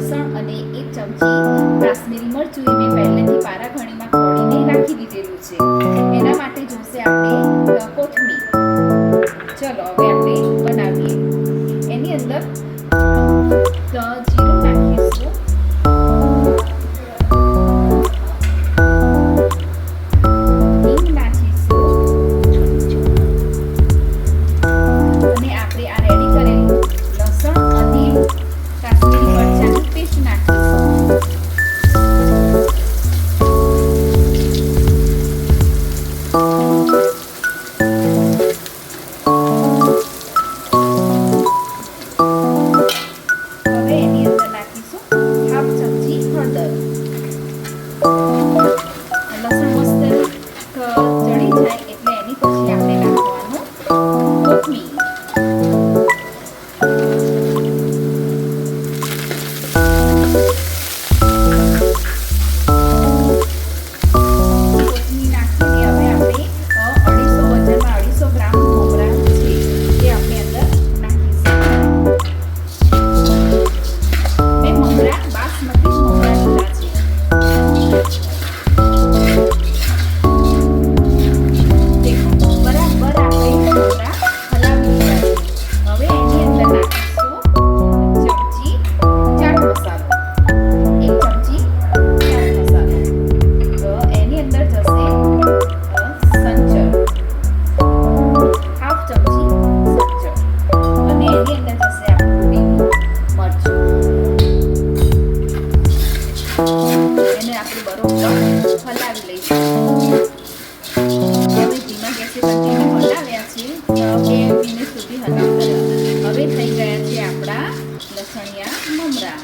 લસણ અને 1 ચમચી કાશ્મીરી મરચું એ મેં પહેલેથી પારા ઘણીમાં ખોડીને રાખી દીધેલું છે. એના માટે જોશે આપણે કોથમીર. ચલો હવે આપણે બનાવીએ. એની અંદર જીરું નાખીશું, હિંગ નાખીશું અને આપણે આ રેડી કરેલું લસણ અને કાશ્મીરી મરચાંની પેસ્ટ નાખીશું. હવે એની અંદર નાખીશું 1/2 ચમચી હળદર. લસણ મસ્ત ચડી જાય એટલે એની પછી આપણે નાખવાનું કોથમીર. કોથમીર નાખીને હવે આપણે 250 ગ્રામ મમરા છે એ આપણે અંદર નાખીશું. મેં મમરા બાસમતી મમરા લીધા છે. દેખો બરાબર આપણે મમરા હલાવી લીધા છે. હવે એની અંદર નાખીશું ચમચી ચાટ મસાલો, 1 ચમચી ચાટ મસાલો. તો એની અંદર જશે સંચર, 1/2 ચમચી સંચર અને એની અંદર જશે આપણું લીલું મરચું. એને આપણે બરોબર હલાવી લઈશું. હવે ધીમા ગેસે કન્ટિન્યુ હલાવ્યા છે, 2 મિનિટ સુધી હલાવતા. હવે થઈ ગયા છે આપણા લસણિયા મમરા.